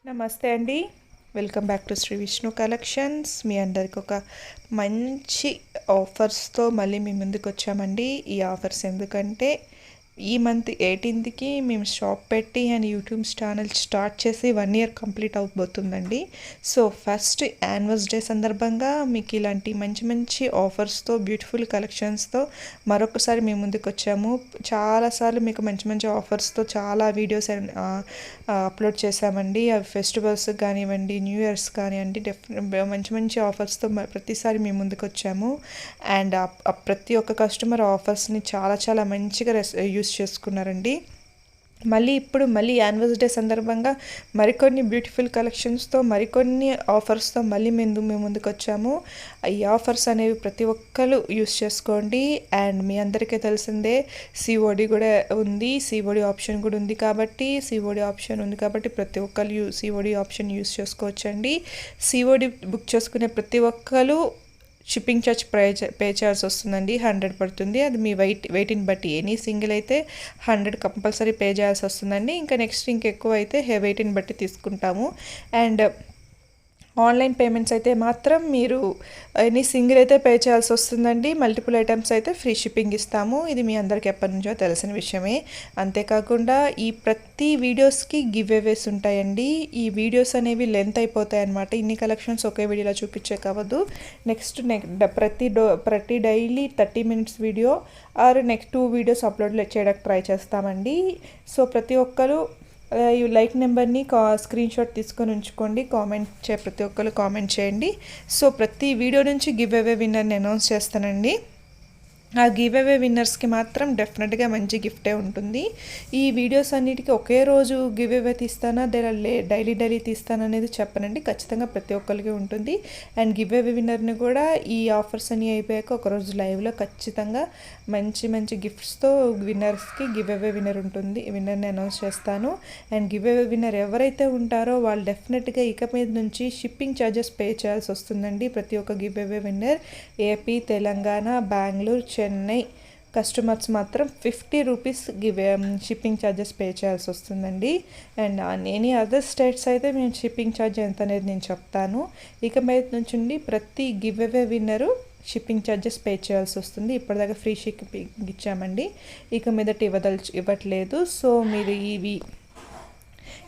నమస్తే అండి. Welcome back to Sri Vishnu collections. మీ అందరికి ఒక మంచి ఆఫర్స్తో మళ్ళీ మీ ముందుకు వచ్చామండి. ఈ ఆఫర్స్ ఎందుకంటే ఈ మంత్ 18కి మేము షాప్ పెట్టి అండ్ యూట్యూబ్ ఛానల్ స్టార్ట్ చేసి 1 ఇయర్ కంప్లీట్ అవబోతుందండి. సో ఫస్ట్ యానివర్సరీ సందర్భంగా మీకు ఇలాంటి మంచి మంచి ఆఫర్స్తో బ్యూటిఫుల్ కలెక్షన్స్తో మరొకసారి మేము ముందుకు వచ్చాము. చాలాసార్లు మీకు మంచి మంచి ఆఫర్స్తో చాలా వీడియోస్ అప్లోడ్ చేశామండి. అవి ఫెస్టివల్స్ కానివ్వండి, న్యూ ఇయర్స్ కానివ్వండి, మంచి మంచి ఆఫర్స్తో ప్రతిసారి మేము ముందుకు వచ్చాము. అండ్ ప్రతి ఒక్క కస్టమర్ ఆఫర్స్ని చాలా మంచిగా యూస్ చేసుకున్నారండి. మళ్ళీ యానివర్సరీ సందర్భంగా మరికొన్ని బ్యూటిఫుల్ కలెక్షన్స్తో మరికొన్ని ఆఫర్స్తో మళ్ళీ మేము ముందుకు వచ్చాము. ఈ ఆఫర్స్ అనేవి ప్రతి ఒక్కరు యూస్ చేసుకోండి. అండ్ మీ అందరికీ తెలిసిందే సిఓడి కూడా ఉంది, సిఓడి ఆప్షన్ కూడా ఉంది కాబట్టి ప్రతి ఒక్కరు సిఓడి ఆప్షన్ యూస్ చేసుకోవచ్చండి. సిఓడి బుక్ చేసుకునే ప్రతి ఒక్కరు షిప్పింగ్ ఛార్జ్ పే చేయాల్సి వస్తుందండి. 100 పడుతుంది. అది మీ వెయిట్ని బట్టి ఎనీ సింగిల్ అయితే 100 కంపల్సరీ పే చేయాల్సి వస్తుందండి. ఇంకా నెక్స్ట్ ఇంకెక్కువ అయితే వెయిట్ని బట్టి తీసుకుంటాము. అండ్ ఆన్లైన్ పేమెంట్స్ అయితే మాత్రం మీరు ఎనీ సింగిల్ అయితే పే చేయాల్సి వస్తుందండి. మల్టిపుల్ ఐటమ్స్ అయితే ఫ్రీ షిప్పింగ్ ఇస్తాము. ఇది మీ అందరికి ఎప్పటి నుంచో తెలిసిన విషయమే. అంతేకాకుండా ఈ ప్రతి వీడియోస్కి గివ్ అవేస్ ఉంటాయండి. ఈ వీడియోస్ అనేవి లెంత్ అయిపోతాయి అన్నమాట. ఇన్ని కలెక్షన్స్ ఒకే వీడియోలో చూపించే కావద్దు. నెక్స్ట్ ప్రతి daily 30 minutes video or next 2 videos upload చేయడానికి ట్రై చేస్తామండి. సో ప్రతి ఒక్కరు ఈ లైక్ నెంబర్ని స్క్రీన్ షాట్ తీసుకొని ఉంచుకోండి. ప్రతి ఒక్కరు కామెంట్ చేయండి. సో ప్రతి వీడియో నుంచి గివ్ అవే విన్నర్ని అనౌన్స్ చేస్తానండి. ఆ గివ్ అవే విన్నర్స్కి మాత్రం డెఫినెట్గా మంచి గిఫ్టే ఉంటుంది. ఈ వీడియోస్ అన్నిటికీ ఒకే రోజు గివ్ అవే తీస్తానా డైలీ తీస్తానా అనేది చెప్పనండి. ఖచ్చితంగా ప్రతి ఒక్కరికి ఉంటుంది. అండ్ గివ్ అవే విన్నర్ని కూడా ఈ ఆఫర్స్ అన్నీ అయిపోయాక ఒకరోజు లైవ్లో ఖచ్చితంగా మంచి గిఫ్ట్స్తో విన్నర్స్కి గివ్ అవే విన్నర్ని అనౌన్స్ చేస్తాను. అండ్ గివ్ అవే విన్నర్ ఎవరైతే ఉంటారో వాళ్ళు డెఫినెట్గా ఇక మీద నుంచి షిప్పింగ్ ఛార్జెస్ పే చేయాల్సి వస్తుందండి. ప్రతి ఒక్క give away winner AP, Telangana, Bengaluru, Chennai customers మాత్రం 50 రూపీస్ షిప్పింగ్ ఛార్జెస్ పే చేయాల్సి వస్తుందండి. అండ్ ఎనీ అదర్ స్టేట్స్ అయితే మేము షిప్పింగ్ ఛార్జ్ ఎంత అనేది నేను చెప్తాను. ఇక మీద నుంచి ప్రతి గివ్ అవే విన్నరు షిప్పింగ్ ఛార్జెస్ పే చేయాల్సి వస్తుంది. ఇప్పటిదాకా ఫ్రీ షిప్పింగ్ ఇచ్చామండి. ఇక మీదట ఇవ్వట్లేదు. సో మీరు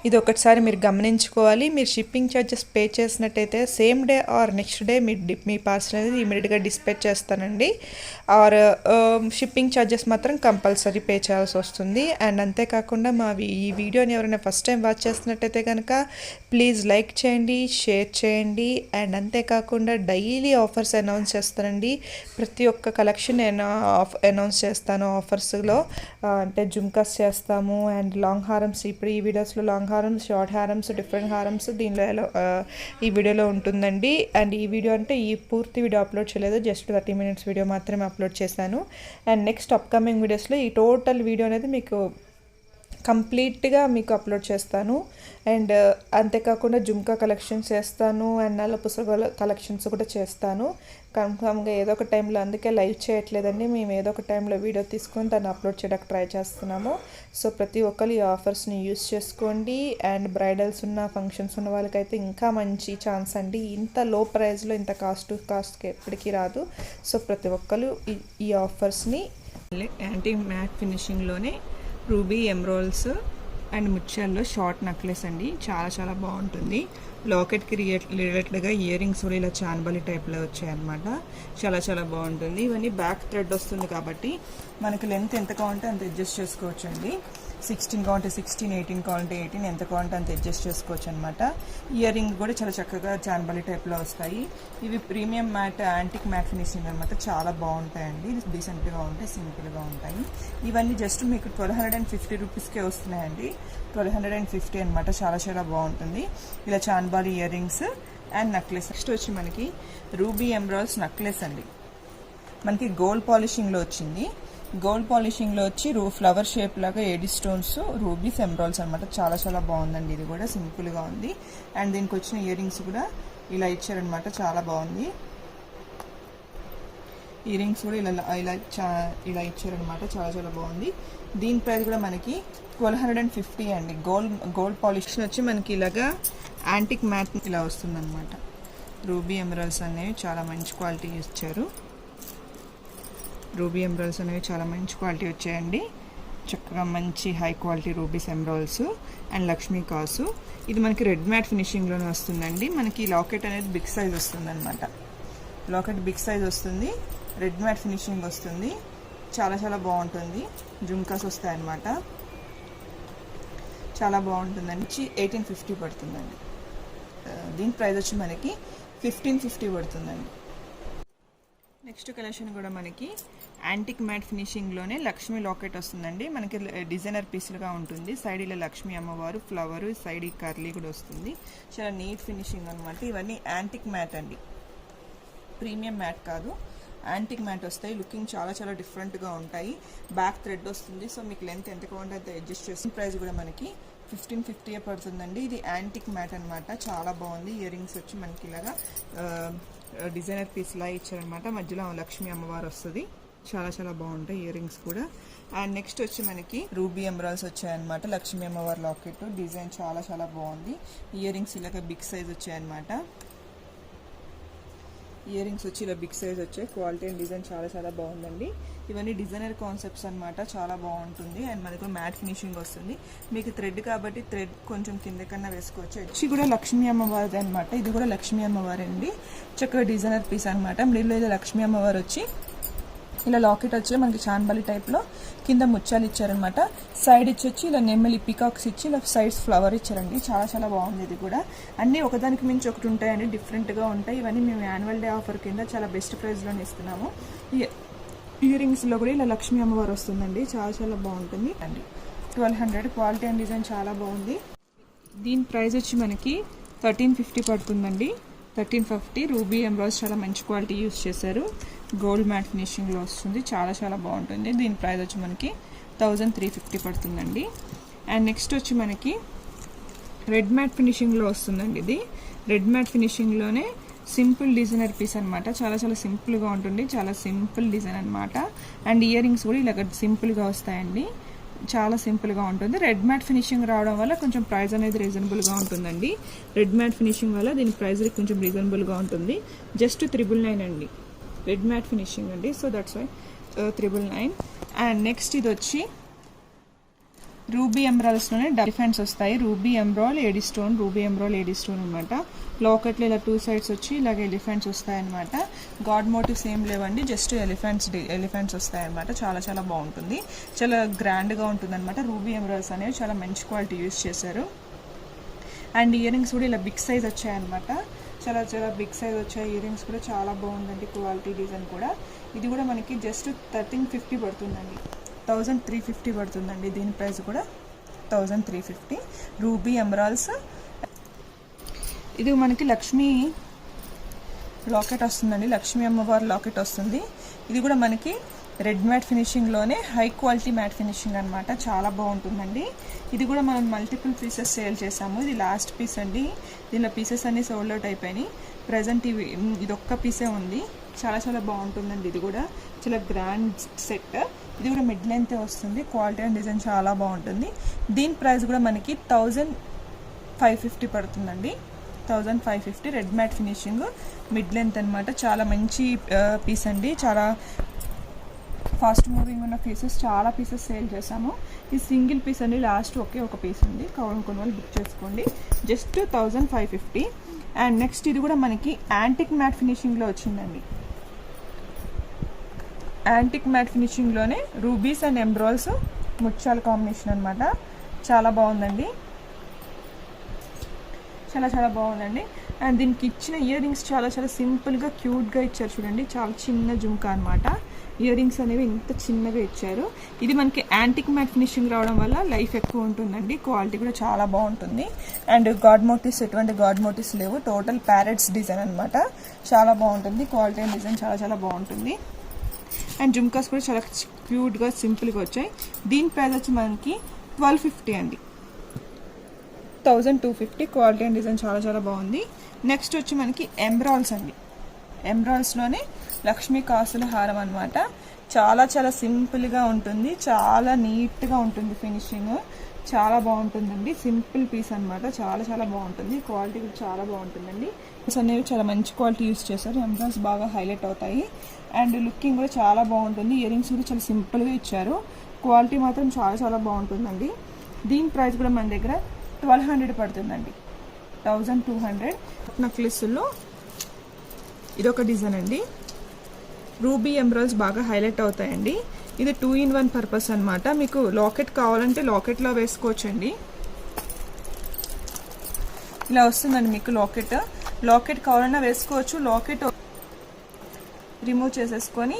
ఇది ఒకటిసారి మీరు గమనించుకోవాలి. మీరు షిప్పింగ్ ఛార్జెస్ పే చేసినట్టయితే same day or next day me parcel అనేది ఇమీడియట్గా డిస్పాచ్ చేస్తానండి. ఆర్ షిప్పింగ్ ఛార్జెస్ మాత్రం కంపల్సరీ పే చేయాల్సి వస్తుంది. అండ్ అంతేకాకుండా ఈ వీడియోని ఎవరైనా ఫస్ట్ టైం వాచ్ చేస్తున్నట్టయితే కనుక ప్లీజ్ లైక్ చేయండి, షేర్ చేయండి. అండ్ అంతేకాకుండా డైలీ ఆఫర్స్ అనౌన్స్ చేస్తానండి. ప్రతి ఒక్క కలెక్షన్ నేను అనౌన్స్ చేస్తాను ఆఫర్స్లో. అంటే జుమ్కాస్ చేస్తాము అండ్ లాంగ్ హారమ్స్. ఇప్పుడు ఈ వీడియోస్లో లాంగ్ హారమ్స్, షార్ట్ హారమ్స్, డిఫరెంట్ హారమ్స్ దీనిలో ఈ వీడియోలో ఉంటుందండి. అండ్ ఈ వీడియో అంటే ఈ పూర్తి వీడియో అప్లోడ్ చేయలేదు, జస్ట్ 30 మినిట్స్ వీడియో మాత్రమే అప్లోడ్ చేశాను. అండ్ నెక్స్ట్ అప్కమింగ్ వీడియోస్లో ఈ టోటల్ వీడియో అనేది మీకు కంప్లీట్గా అప్లోడ్ చేస్తాను. అండ్ అంతేకాకుండా జుమ్కా కలెక్షన్స్ చేస్తాను అండ్ నల్ల పుస్తకాల కలెక్షన్స్ కూడా చేస్తాను కన్ఫామ్గా ఏదో ఒక టైంలో. అందుకే లైవ్ చేయట్లేదండి, మేము ఏదో ఒక టైంలో వీడియో తీసుకొని దాన్ని అప్లోడ్ చేయడానికి ట్రై చేస్తున్నాము. సో ప్రతి ఒక్కరు ఈ ఆఫర్స్ని యూస్ చేసుకోండి. అండ్ బ్రైడల్స్ ఉన్న ఫంక్షన్స్ ఉన్న వాళ్ళకైతే ఇంకా మంచి ఛాన్స్ అండి. ఇంత లో ప్రైస్లో ఇంత కాస్ట్కి ఎప్పటికీ రాదు. సో ప్రతి ఒక్కరు ఈ ఆఫర్స్ని యాంటీ మ్యాట్ ఫినిషింగ్లోనే రూబీ ఎమరాల్డ్స్ అండ్ ముత్యాల్లో షార్ట్ నెక్లెస్ అండి. చాలా బాగుంటుంది. లాకెట్కి రిలేటెడ్గా ఇయర్ రింగ్స్ కూడా ఇలా చాన్బలి టైప్లో వచ్చాయన్నమాట. చాలా బాగుంటుంది. ఇవన్నీ బ్యాక్ థ్రెడ్ వస్తుంది కాబట్టి మనకి లెంత్ ఎంత కావాలంటే అంత అడ్జస్ట్ చేసుకోవచ్చు అండి. 16 కావాలంటే 16, 18 కావాలంటే 18, ఎంత కావాలంటే అంత అడ్జస్ట్ చేసుకోవచ్చు అనమాట. ఇయర్ రింగ్ కూడా చాలా చక్కగా చాన్బలి టైప్లో వస్తాయి. ఇవి premium matte, antique mat finishing అనమాట. చాలా బాగుంటాయండి. డీసెంట్గా ఉంటాయి, సింపుల్గా ఉంటాయి. ఇవన్నీ జస్ట్ మీకు 1250 రూపీస్కే వస్తున్నాయండి. 1250 అనమాట. చాలా బాగుంటుంది. ఇలా chandbali ear rings and necklace. Next వచ్చి మనకి రూబీ ఎమరాల్డ్స్ నెక్లెస్ అండి. మనకి గోల్డ్ పాలిషింగ్లో వచ్చింది. గోల్డ్ పాలిషింగ్లో వచ్చి ఫ్లవర్ షేప్ లాగా ఏడి స్టోన్స్, రూబీస్, ఎమరాల్డ్స్ అనమాట. చాలా బాగుందండి. ఇది కూడా సింపుల్గా ఉంది. అండ్ దీనికి వచ్చిన ఇయర్ రింగ్స్ కూడా ఇలా ఇచ్చారనమాట. చాలా బాగుంది. ఇయర్ రింగ్స్ కూడా ఇలా ఇచ్చారనమాట. చాలా బాగుంది. దీని ప్రైస్ కూడా మనకి 1250 అండి. గోల్డ్ పాలిష్ వచ్చి మనకి ఇలాగా యాంటిక్ మ్యాట్ ఇలా వస్తుందన్నమాట. రూబీ ఎమరాల్డ్స్ అనేవి చాలా మంచి క్వాలిటీ ఇచ్చారు. రూబీ ఎమరాల్డ్స్ అనేవి చాలా మంచి క్వాలిటీ వచ్చాయండి. చక్కగా మంచి high quality rubies emeralds and Lakshmi కాసు. ఇది మనకి రెడ్ మ్యాట్ ఫినిషింగ్లోనే వస్తుందండి. మనకి లాకెట్ అనేది బిగ్ సైజ్ వస్తుంది అనమాట. లాకెట్ బిగ్ సైజ్ వస్తుంది, రెడ్ మ్యాట్ ఫినిషింగ్ వస్తుంది, చాలా చాలా బాగుంటుంది. జుమ్కాస్ వస్తాయన్నమాట, చాలా బాగుంటుందండి. 1850 పడుతుందండి. దీని ప్రైస్ వచ్చి మనకి 1550 పడుతుందండి. నెక్స్ట్ కలెక్షన్ కూడా మనకి యాంటిక్ మ్యాట్ ఫినిషింగ్లోనే లక్ష్మీ లాకెట్ వస్తుందండి. మనకి డిజైనర్ పీసులుగా ఉంటుంది. సైడ్ ఇలా లక్ష్మీ అమ్మవారు ఫ్లవర్, సైడ్ ఈ కర్లీ కూడా వస్తుంది. చాలా నీట్ ఫినిషింగ్ అనమాట. ఇవన్నీ యాంటిక్ మ్యాట్ అండి, ప్రీమియం మ్యాట్ కాదు, యాంటిక్ మ్యాట్ వస్తాయి. లుకింగ్ చాలా చాలా డిఫరెంట్గా ఉంటాయి. బ్యాక్ థ్రెడ్ వస్తుంది, సో మీకు లెంత్ ఎంత కావాలంటే అంత అడ్జస్ట్ చేస్తుంది. ప్రైస్ కూడా మనకి 1550 పడుతుందండి. ఇది యాంటిక్ మ్యాట్ అనమాట, చాలా బాగుంది. ఇయర్ రింగ్స్ వచ్చి మనకి ఇలాగా డిజైనర్ పీస్ లా ఇచ్చారనమాట. మధ్యలో లక్ష్మీ అమ్మవారు వస్తుంది, చాలా చాలా బాగుంటాయి ఇయర్ రింగ్స్ కూడా. అండ్ నెక్స్ట్ వచ్చి మనకి రూబీ ఎమరాల్డ్స్ వచ్చాయన్నమాట. లక్ష్మీ అమ్మవారి లాకెట్ డిజైన్ చాలా చాలా బాగుంది. ఇయర్ రింగ్స్ ఇలాగ బిగ్ సైజ్ వచ్చాయన్నమాట. ఇయర్ రింగ్స్ వచ్చి ఇలా బిగ్ సైజ్ వచ్చాయి. క్వాలిటీ అండ్ డిజైన్ చాలా చాలా బాగుందండి. ఇవన్నీ డిజైనర్ కాన్సెప్ట్స్ అనమాట, చాలా బాగుంటుంది. అండ్ మనకు మ్యాట్ ఫినిషింగ్ వస్తుంది. మీకు థ్రెడ్ కాబట్టి థ్రెడ్ కొంచెం కింద కన్నా వేసుకోవచ్చు. ఇది కూడా లక్ష్మీ అమ్మవారిది అనమాట. ఇది కూడా లక్ష్మీ అమ్మవారి అండి. చక్కగా డిజైనర్ పీస్ అనమాట. మిడిల్లో ఇది లక్ష్మీ అమ్మవారు వచ్చి ఇలా లాకెట్ వచ్చి మనకి చాన్బలి టైప్లో కింద ముత్యాలు ఇచ్చారనమాట. సైడ్ వచ్చి ఇలా నెమ్మలి పికాక్స్ ఇచ్చి ఇలా సైడ్స్ ఫ్లవర్ ఇచ్చారండి. చాలా చాలా బాగుంది. ఇది కూడా అన్నీ ఒకదానికి మించి ఒకటి ఉంటాయండి, డిఫరెంట్గా ఉంటాయి. ఇవన్నీ మేము యాన్యువల్ డే ఆఫర్ కింద చాలా బెస్ట్ ప్రైస్లోనే ఇస్తున్నాము. ఇయర్ రింగ్స్లో కూడా ఇలా లక్ష్మీ అమ్మవారు వస్తుందండి, చాలా చాలా బాగుంటుంది అండి. 1200 క్వాలిటీ అండ్ డిజైన్ చాలా బాగుంది. దీని ప్రైస్ వచ్చి మనకి 1350 పడుతుందండి. 1350. రూబీ ఎమరాల్డ్స్ చాలా మంచి క్వాలిటీ యూస్ చేశారు. గోల్డ్ మ్యాట్ ఫినిషింగ్లో వస్తుంది, చాలా చాలా బాగుంటుంది. దీని ప్రైస్ వచ్చి మనకి 1350 పడుతుందండి. అండ్ నెక్స్ట్ వచ్చి మనకి రెడ్ మ్యాట్ ఫినిషింగ్లో వస్తుందండి. ఇది రెడ్ మ్యాట్ ఫినిషింగ్లోనే సింపుల్ డిజైనర్ పీస్ అనమాట. చాలా చాలా సింపుల్గా ఉంటుంది, చాలా సింపుల్ డిజైన్ అనమాట. అండ్ ఇయర్ రింగ్స్ కూడా ఇలా సింపుల్గా వస్తాయండి, చాలా సింపుల్గా ఉంటుంది. రెడ్ మ్యాట్ ఫినిషింగ్ రావడం వల్ల కొంచెం ప్రైస్ అనేది రీజనబుల్గా ఉంటుందండి. రెడ్ మ్యాట్ ఫినిషింగ్ వల్ల దీని ప్రైస్ కొంచెం రీజనబుల్గా ఉంటుంది. జస్ట్ 999 అండి. రెడ్ మ్యాట్ ఫినిషింగ్ అండి, so that's why 999. And next ఇది వచ్చి రూబీ ఎమరాల్డ్స్లోనే ఎలిఫెంట్స్ వస్తాయి. Ruby emerald AD stone, ruby emerald AD stone అనమాట. లాకెట్లో ఇలా 2 సైడ్స్ వచ్చి ఇలాగ ఎలిఫెంట్స్ వస్తాయన్నమాట. గాడ్ మోటివ్స్ ఏం లేవండి, జస్ట్ ఎలిఫెంట్స్ వస్తాయన్నమాట. చాలా చాలా బాగుంటుంది, చాలా గ్రాండ్గా ఉంటుంది అనమాట. రూబీ ఎమరాల్డ్స్ అనేవి చాలా మంచి క్వాలిటీ యూస్ చేశారు. అండ్ ఇయర్ రింగ్స్ కూడా ఇలా బిగ్ సైజ్ వచ్చాయన్నమాట. చాలా చాలా బిగ్ సైజ్ వచ్చాయి. ఇయర్ రింగ్స్ కూడా చాలా బాగుందండి, క్వాలిటీ డిజైన్ కూడా. ఇది కూడా మనకి జస్ట్ 1350 పడుతుందండి. 1350 పడుతుందండి. దీని ప్రైస్ కూడా 1350. Ruby emeralds. ఇది మనకి లక్ష్మీ లాకెట్ వస్తుందండి, లక్ష్మీ అమ్మవారి లాకెట్ వస్తుంది. ఇది కూడా మనకి రెడ్ మ్యాట్ ఫినిషింగ్లోనే హై క్వాలిటీ మ్యాట్ ఫినిషింగ్ అనమాట, చాలా బాగుంటుందండి. ఇది కూడా మనం మల్టిపుల్ పీసెస్ సేల్ చేసాము. ఇది లాస్ట్ పీస్ అండి. దీనిలో పీసెస్ అన్నీ సోల్డ్ అవుట్ అయిపోయినాయి. ప్రజెంట్ ఇది ఒక్క పీసే ఉంది. చాలా చాలా బాగుంటుందండి. ఇది కూడా చాలా గ్రాండ్ సెట్. ఇది కూడా మిడ్ లెంత్ వస్తుంది. క్వాలిటీ అండ్ డిజైన్ చాలా బాగుంటుంది. దీని ప్రైస్ కూడా మనకి 1550 పడుతుందండి. 1550. Red matte finishing, mid length అనమాట. చాలా మంచి పీస్ అండి. చాలా ఫాస్ట్ మూవింగ్ ఉన్న పీసెస్, చాలా పీసెస్ సేల్ చేసాము. ఇది సింగిల్ పీస్ అండి, లాస్ట్ ఒక పీస్ ఉంది. కొన్ని వాళ్ళు బుక్ చేసుకోండి. జస్ట్ 1550. అండ్ నెక్స్ట్ ఇది కూడా మనకి యాంటిక్ మ్యాట్ ఫినిషింగ్లో వచ్చిందండి. యాంటిక్ మ్యాట్ ఫినిషింగ్లోనే రూబీస్ అండ్ ఎమరాల్డ్స్ ముత్యాల కాంబినేషన్ అనమాట. చాలా బాగుందండి, చాలా చాలా బాగుందండి. అండ్ దీనికి ఇచ్చిన ఇయర్ రింగ్స్ చాలా చాలా సింపుల్గా క్యూట్గా ఇచ్చారు చూడండి. చాలా చిన్న జుమ్కా అనమాట. ఇయర్ రింగ్స్ అనేవి ఇంత చిన్నగా ఇచ్చారు. ఇది మనకి యాంటిక్ మ్యాట్ ఫినిషింగ్ రావడం వల్ల లైఫ్ ఎక్కువ ఉంటుందండి. క్వాలిటీ కూడా చాలా బాగుంటుంది. అండ్ గాడ్ మోటివ్స్, ఎటువంటి గాడ్ మోటివ్స్ లేవు. టోటల్ ప్యారెట్స్ డిజైన్ అనమాట. చాలా బాగుంటుంది. క్వాలిటీ అండ్ డిజైన్ చాలా చాలా బాగుంటుంది. అండ్ జుమ్కాస్ కూడా చాలా క్యూట్గా సింపుల్గా వచ్చాయి. దీని ప్రైస్ వచ్చి మనకి 1250 అండి. 1250. క్వాలిటీ అండ్ డిజైన్ చాలా చాలా బాగుంది. నెక్స్ట్ వచ్చి మనకి ఎమరాల్డ్స్ అండి. ఎమరాల్డ్స్లోనే లక్ష్మీ కాసుల హారం అనమాట. చాలా చాలా సింపుల్గా ఉంటుంది, చాలా నీట్గా ఉంటుంది ఫినిషింగ్. చాలా బాగుంటుందండి. సింపుల్ పీస్ అనమాట, చాలా చాలా బాగుంటుంది. క్వాలిటీ కూడా చాలా బాగుంటుందండి. అనేవి చాలా మంచి క్వాలిటీ యూస్ చేశారు. ఎంబ్రాయిడరీస్ బాగా హైలైట్ అవుతాయి అండ్ లుకింగ్ కూడా చాలా బాగుంటుంది. ఇయర్ రింగ్స్ కూడా చాలా సింపుల్గా ఇచ్చారు. క్వాలిటీ మాత్రం చాలా చాలా బాగుంటుందండి. దీని ప్రైస్ కూడా మన దగ్గర 1200 పడుతుందండి, 1200. నెక్లెస్లో ఇదొక డిజైన్ అండి. రూబీ ఎంబ్రాయిడరీస్ బాగా హైలైట్ అవుతాయండి. ఇది 2-in-1 పర్పస్ అనమాట. మీకు లాకెట్ కావాలంటే లాకెట్లో వేసుకోవచ్చండి. ఇలా వస్తుందండి మీకు లాకెట్ కావాలన్నా వేసుకోవచ్చు. లాకెట్ రిమూవ్ చేసేసుకొని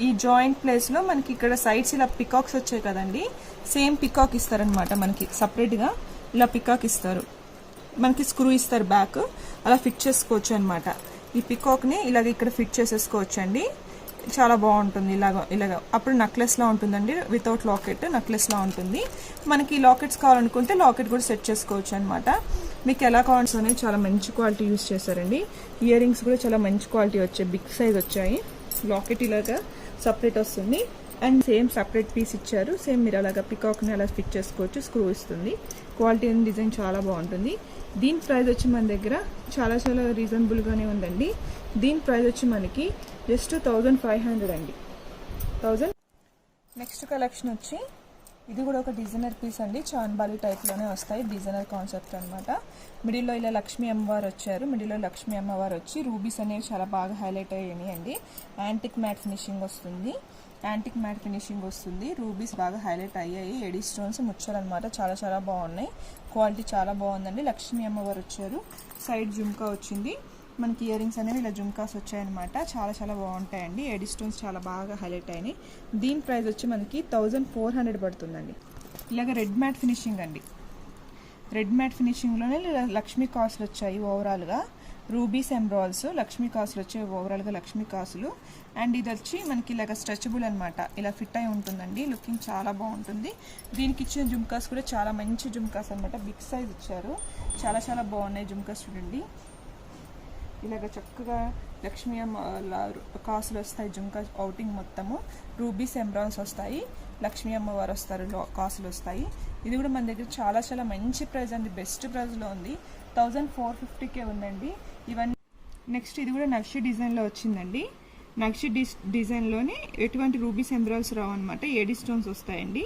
ఈ జాయింట్ ప్లేస్లో మనకి ఇక్కడ సైడ్స్ ఇలా పికాక్స్ వచ్చాయి కదండి, సేమ్ పికాక్ ఇస్తారనమాట. మనకి సపరేట్గా ఇలా పికాక్ ఇస్తారు, మనకి స్క్రూ ఇస్తారు బ్యాక్, అలా ఫిట్ చేసుకోవచ్చు అనమాట. ఈ పికాక్ని ఇలాగ ఇక్కడ ఫిట్ చేసేసుకోవచ్చు అండి. చాలా బాగుంటుంది ఇలాగ. అప్పుడు నెక్లెస్లా ఉంటుందండి, వితౌట్ లాకెట్ నెక్లెస్లా ఉంటుంది. మనకి లాకెట్స్ కావాలనుకుంటే లాకెట్ కూడా సెట్ చేసుకోవచ్చు అనమాట. మీకు ఎలా కావాల్సి అనేది చాలా మంచి క్వాలిటీ యూస్ చేశారండి. ఇయర్ రింగ్స్ కూడా చాలా మంచి క్వాలిటీ వచ్చాయి, బిగ్ సైజ్ వచ్చాయి. లాకెట్ ఇలాగా సపరేట్ వస్తుంది అండ్ సేమ్ సపరేట్ పీస్ ఇచ్చారు. సేమ్ మీరు అలాగా పికాక్ని అలా ఫిట్ చేసుకోవచ్చు, స్క్రూ ఇస్తుంది. క్వాలిటీ అండ్ డిజైన్ చాలా బాగుంటుంది. దీని ప్రైస్ వచ్చి మన దగ్గర చాలా చాలా రీజనబుల్గానే ఉందండి. దీని ప్రైస్ వచ్చి మనకి జస్ట్ 1500 అండి, 1000. నెక్స్ట్ కలెక్షన్ వచ్చి ఇది కూడా ఒక డిజైనర్ పీస్ అండి. చాన్బాలి టైప్లోనే వస్తాయి, డిజైనర్ కాన్సెప్ట్ అనమాట. మిడిల్లో ఇలా లక్ష్మీ అమ్మవారు వచ్చారు. మిడిల్లో లక్ష్మీ అమ్మవారు వచ్చి రూబీస్ అనేవి చాలా బాగా హైలైట్ అయ్యాయి అండి. యాంటిక్ మ్యాట్ ఫినిషింగ్ వస్తుంది. రూబీస్ బాగా హైలైట్ అయ్యాయి. ఎడీ స్టోన్స్ ముచ్చలు అనమాట, చాలా చాలా బాగున్నాయి. క్వాలిటీ చాలా బాగుందండి. లక్ష్మీ అమ్మవారు వచ్చారు. సైడ్ జుమ్కా వచ్చింది. మనకి ఇయర్ రింగ్స్ అనేవి ఇలా జుమ్కాస్ వచ్చాయన్నమాట. చాలా చాలా బాగుంటాయండి. ఎడీ స్టోన్స్ చాలా బాగా హైలైట్ అయినాయి. దీని ప్రైస్ వచ్చి మనకి 1400 పడుతుందండి. ఇలాగ రెడ్ మ్యాట్ ఫినిషింగ్ అండి. రెడ్ మ్యాట్ ఫినిషింగ్లోనే లక్ష్మీ కాసులు వచ్చాయి ఓవరాల్గా. రూబీస్ ఎంబ్రాయిల్స్ లక్ష్మీ కాసులు వచ్చాయి ఓవరాల్గా, లక్ష్మీ కాసులు. అండ్ ఇది వచ్చి మనకి ఇలాగ స్ట్రెచబుల్ అనమాట, ఇలా ఫిట్ అయి ఉంటుందండి. లుకింగ్ చాలా బాగుంటుంది. దీనికి ఇచ్చిన జుమ్కాస్ కూడా చాలా మంచి జుమ్కాస్ అనమాట, బిగ్ సైజ్ ఇచ్చారు. చాలా చాలా బాగున్నాయి జుమ్కాస్ చూడండి. ఇలాగ చక్కగా లక్ష్మీ కాసులు వస్తాయి. జుమ్కా అవుటింగ్ మొత్తము రూబీస్ ఎంబ్రాయిల్స్ వస్తాయి. లక్ష్మీ అమ్మవారు వస్తారు, కాసులు వస్తాయి. ఇది కూడా మన దగ్గర చాలా చాలా మంచి ప్రైస్ అండి, బెస్ట్ ప్రైస్లో ఉంది. 1450కే ఉందండి ఇవన్నీ. నెక్స్ట్ ఇది కూడా నక్షి డిజైన్లో వచ్చిందండి. నక్షి డిజైన్లోనే ఎటువంటి రూబీస్ ఎంబ్రాయిల్స్ రావు అనమాట. ఏడీ స్టోన్స్ వస్తాయండి,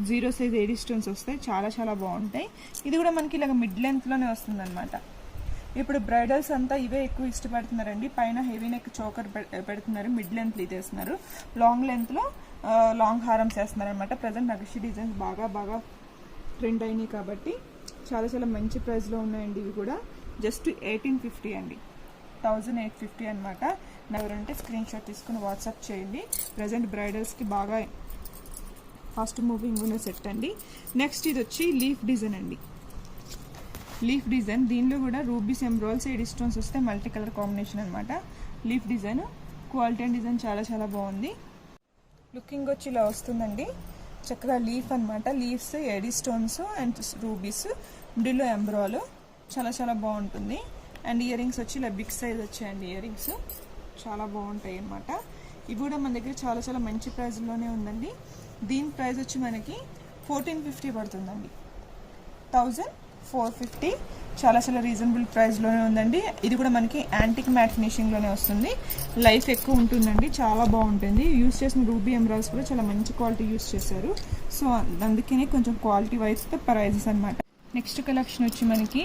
0 సైజ్ ఏడీ స్టోన్స్ వస్తాయి. చాలా చాలా బాగుంటాయి. ఇది కూడా మనకి ఇలాగ మిడ్ లెంత్లోనే వస్తుంది అనమాట. ఇప్పుడు బ్రైడల్స్ అంతా ఇవే ఎక్కువ ఇష్టపడుతున్నారండి. పైన హెవీ నెక్ చోకర్ పెడుతున్నారు, మిడ్ లెంత్ తీసేస్తున్నారు, లాంగ్ లెంత్లో లాంగ్ హారమ్స్ వేస్తున్నారు అనమాట. ప్రజెంట్ నక్షి డిజైన్స్ బాగా ట్రెండ్ అయినాయి కాబట్టి చాలా చాలా మంచి ప్రైస్లో ఉన్నాయండి. ఇవి కూడా జస్ట్ 1850 అండి, 1850 అనమాట. ఎవరంటే స్క్రీన్ షాట్ తీసుకుని వాట్సాప్ చేయండి. ప్రజెంట్ బ్రైడల్స్కి బాగా ఫాస్ట్ మూవింగ్ ఉన్న సెట్ అండి. నెక్స్ట్ ఇది వచ్చి లీఫ్ డిజైన్ అండి. లీఫ్ డిజైన్ దీనిలో కూడా రూబీస్ ఎంబ్రాయిల్స్ ఎడీ స్టోన్స్ వస్తే మల్టీ కలర్ కాంబినేషన్ అనమాట. Leaf design quality and design చాలా చాలా బాగుంది. లుకింగ్ వచ్చి ఇలా వస్తుందండి. చక్కగా లీఫ్ అనమాట, లీవ్స్ ఎడీ స్టోన్స్ అండ్ రూబీస్, మిడిల్లో ఎంబ్రాయిల్ చాలా చాలా బాగుంటుంది. అండ్ ఇయర్ రింగ్స్ వచ్చి ఇలా బిగ్ సైజ్ వచ్చాయండి. ఇయర్ రింగ్స్ చాలా బాగుంటాయి అన్నమాట. ఇవి కూడా మన దగ్గర చాలా చాలా మంచి ప్రైస్లోనే ఉందండి. దీని ప్రైస్ వచ్చి మనకి 1450 పడుతుందండి, 1450. చాలా చాలా రీజనబుల్ ప్రైస్లోనే ఉందండి. ఇది కూడా మనకి యాంటిక్ మ్యాట్ ఫినిషింగ్లోనే వస్తుంది. లైఫ్ ఎక్కువ ఉంటుందండి, చాలా బాగుంటుంది. యూస్ చేసిన రూబీ ఎంబ్రాయిల్స్ కూడా చాలా మంచి క్వాలిటీ యూస్ చేశారు. సో అందుకనే కొంచెం క్వాలిటీ వైజ్తో ప్రైజెస్ అనమాట. నెక్స్ట్ కలెక్షన్ వచ్చి మనకి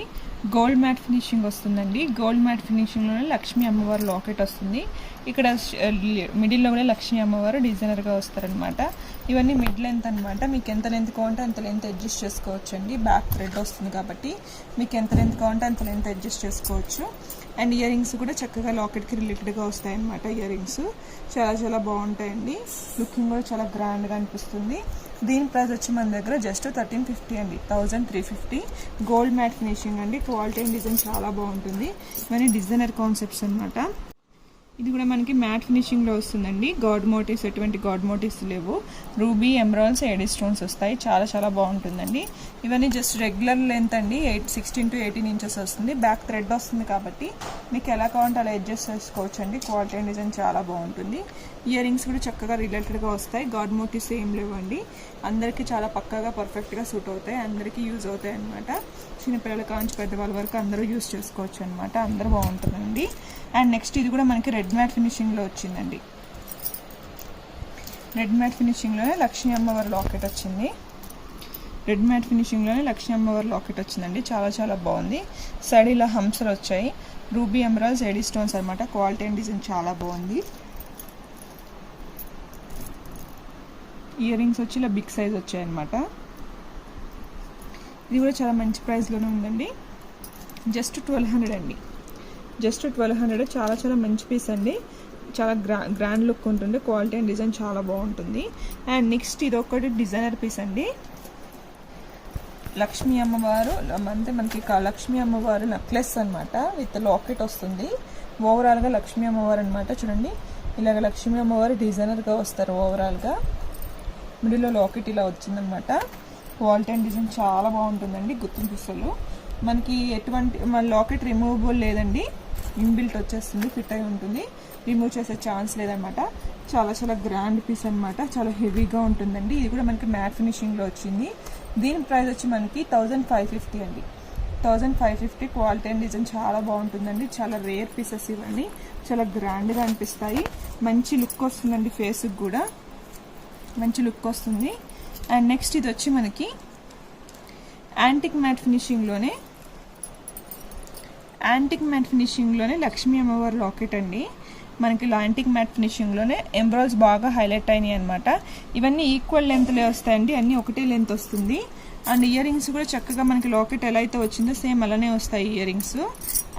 గోల్డ్ మ్యాట్ ఫినిషింగ్ వస్తుందండి. గోల్డ్ మ్యాట్ ఫినిషింగ్లోనే లక్ష్మీ అమ్మవారు లాకెట్ వస్తుంది. ఇక్కడ మిడిల్లో కూడా లక్ష్మీ అమ్మవారు డిజైనర్గా వస్తారనమాట. ఇవన్నీ మిడ్ లెంత్ అనమాట. మీకు ఎంత లెంత్ కావాలంటే అంత లెంత్ అడ్జస్ట్ చేసుకోవచ్చు అండి. బ్యాక్ థ్రెడ్ వస్తుంది కాబట్టి మీకు ఎంత లెంత్ కావాలంటే అంత లెంత్ అడ్జస్ట్ చేసుకోవచ్చు. అండ్ ఇయర్ రింగ్స్ కూడా చక్కగా లాకెట్కి రిలేటెడ్గా వస్తాయన్నమాట. ఇయర్ రింగ్స్ చాలా చాలా బాగుంటాయండి. లుకింగ్ కూడా చాలా గ్రాండ్గా అనిపిస్తుంది. దీని ప్రైస్ వచ్చి మన దగ్గర జస్ట్ 1350 అండి, 1350. గోల్డ్ మ్యాట్ ఫినిషింగ్ అండి. క్వాలిటీ అండ్ డిజైన్ చాలా బాగుంటుంది. ఇవన్నీ డిజైనర్ కాన్సెప్ట్స్ అనమాట. ఇది కూడా మనకి మ్యాట్ ఫినిషింగ్లో వస్తుందండి. గాడ్ మోటివ్స్, ఎటువంటి గాడ్ మోటివ్స్ లేవు. రూబీ, ఎమరాల్డ్స్, ఎడీ స్టోన్స్ వస్తాయి. చాలా చాలా బాగుంటుందండి. ఇవన్నీ జస్ట్ రెగ్యులర్ లెంత్ అండి. 16 to 18 ఇంచెస్ వస్తుంది. బ్యాక్ థ్రెడ్ వస్తుంది కాబట్టి మీకు ఎలా కావాలంటే అలా అడ్జస్ట్ చేసుకోవచ్చు అండి. క్వాలిటీ అండ్ డిజైన్ చాలా బాగుంటుంది. ఇయర్ రింగ్స్ కూడా చక్కగా రిలేటెడ్గా వస్తాయి. గాడ్ మోటివ్స్ ఏం లేవండి. అందరికీ చాలా పక్కాగా పర్ఫెక్ట్గా సూట్ అవుతాయి. అందరికీ యూజ్ అవుతాయి అనమాట. చిన్నపిల్లల కాంచి పెద్దవాళ్ళ వరకు అందరూ యూజ్ చేసుకోవచ్చు అనమాట. అందరూ బాగుంటుందండి. అండ్ నెక్స్ట్ ఇది కూడా మనకి రెడ్ మ్యాట్ ఫినిషింగ్లో వచ్చిందండి. రెడ్ మ్యాట్ ఫినిషింగ్లోనే లక్ష్మీ అమ్మవారి లాకెట్ వచ్చింది. రెడ్ మ్యాట్ ఫినిషింగ్లోనే లక్ష్మీ అమ్మవారి లాకెట్ వచ్చిందండి. చాలా చాలా బాగుంది. సైడ్ ఇలా హంసలు వచ్చాయి. రూబీ, ఎమరాల్డ్స్, ఎడీ స్టోన్స్ అనమాట. క్వాలిటీ అండ్ డిజైన్ చాలా బాగుంది. ఇయర్ రింగ్స్ వచ్చి ఇలా బిగ్ సైజ్ వచ్చాయన్నమాట. ఇది కూడా చాలా మంచి ప్రైస్లోనే ఉందండి. జస్ట్ 1200 అండి. జస్ట్ 1200. చాలా చాలా మంచి పీస్ అండి. చాలా గ్రాండ్ లుక్ ఉంటుంది. క్వాలిటీ అండ్ డిజైన్ చాలా బాగుంటుంది. అండ్ నెక్స్ట్ ఇది ఒకటి డిజైనర్ పీస్ అండి. లక్ష్మీ అమ్మవారు అంటే మనకి లక్ష్మీ అమ్మవారు నెక్లెస్ అనమాట. విత్ లాకెట్ వస్తుంది. ఓవరాల్గా లక్ష్మీ అమ్మవారు అనమాట. చూడండి, ఇలాగ లక్ష్మీ అమ్మవారు డిజైనర్గా వస్తారు. ఓవరాల్గా మిడిల్లో లాకెట్ ఇలా వచ్చిందనమాట. క్వాలిటీ అండ్ డిజైన్ చాలా బాగుంటుందండి. గుర్తింపులు మనకి ఎటువంటి మన లాకెట్ రిమూవబుల్ లేదండి. ఇన్బిల్ట్ వచ్చేస్తుంది. ఫిట్ అయి ఉంటుంది. రిమూవ్ చేసే ఛాన్స్ లేదనమాట. చాలా చాలా గ్రాండ్ పీస్ అనమాట. చాలా హెవీగా ఉంటుందండి. ఇది కూడా మనకి మ్యాట్ ఫినిషింగ్లో వచ్చింది. దీని ప్రైస్ వచ్చి మనకి 1550 అండి. 1550. క్వాలిటీ అండ్ డిజైన్ చాలా బాగుంటుందండి. చాలా రేర్ పీసెస్ ఇవన్నీ. చాలా గ్రాండ్గా అనిపిస్తాయి. మంచి లుక్ వస్తుందండి. ఫేస్కి కూడా మంచి లుక్ వస్తుంది. అండ్ నెక్స్ట్ ఇది వచ్చి మనకి యాంటిక్ మ్యాట్ ఫినిషింగ్లోనే లక్ష్మీ అమ్మవారి లాకెట్ అండి. మనకి యాంటిక్ మ్యాట్ ఫినిషింగ్లోనే ఎంబ్రాయిడ్స్ బాగా హైలైట్ అయినాయి అనమాట. ఇవన్నీ ఈక్వల్ లెంత్లే వస్తాయండి. అన్నీ ఒకటే లెంత్ వస్తుంది. అండ్ ఇయర్ రింగ్స్ కూడా చక్కగా మనకి లాకెట్ ఎలా అయితే వచ్చిందో సేమ్ అలానే వస్తాయి ఇయర్ రింగ్స్.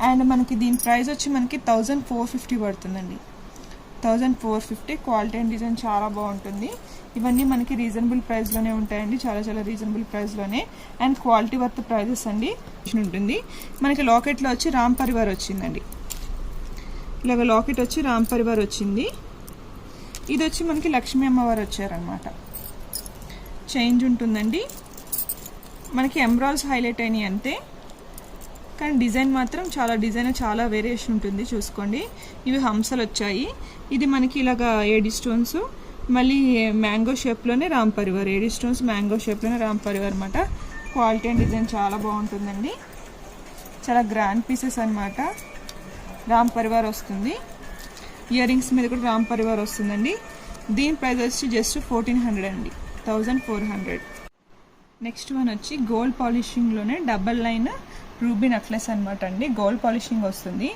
అండ్ మనకి దీని ప్రైస్ వచ్చి మనకి 1450 పడుతుందండి. 1450. క్వాలిటీ అండ్ డిజైన్ చాలా బాగుంటుంది. ఇవన్నీ మనకి రీజనబుల్ ప్రైస్లోనే ఉంటాయండి. చాలా చాలా రీజనబుల్ ప్రైస్లోనే. అండ్ క్వాలిటీ వర్త్ ప్రైజెస్ అండి ఉంటుంది. మనకి లాకెట్లో వచ్చి రామ్ పరివార్ వచ్చిందండి. ఇలాగ లాకెట్ వచ్చి రామ్ పరివార్ వచ్చింది. ఇది వచ్చి మనకి లక్ష్మీ అమ్మవారు వచ్చారనమాట. చేంజ్ ఉంటుందండి. మనకి ఎంబ్రాయిడ్స్ హైలైట్ అయినాయి అంతే. కానీ డిజైన్ మాత్రం చాలా వేరియేషన్ ఉంటుంది. చూసుకోండి, ఇవి హంసలు వచ్చాయి. ఇది మనకి ఇలాగా ఏడీ స్టోన్స్, మళ్ళీ మ్యాంగో షేప్లోనే Ram Parivar. AD stones mango షేప్లోనే రామ్ పరివార్ అనమాట. క్వాలిటీ అండ్ డిజైన్ చాలా బాగుంటుందండి. చాలా గ్రాండ్ పీసెస్ అనమాట. రామ్ పరివార్ వస్తుంది. ఇయర్ రింగ్స్ మీద కూడా రామ్ పరివార్ వస్తుందండి. దీని ప్రైస్ వచ్చి జస్ట్ 1400 అండి. 1400. నెక్స్ట్ వన్ వచ్చి గోల్డ్ పాలిషింగ్లోనే డబల్ లైన్ రూబీ నెక్లెస్ అనమాట అండి. గోల్డ్ పాలిషింగ్ వస్తుంది.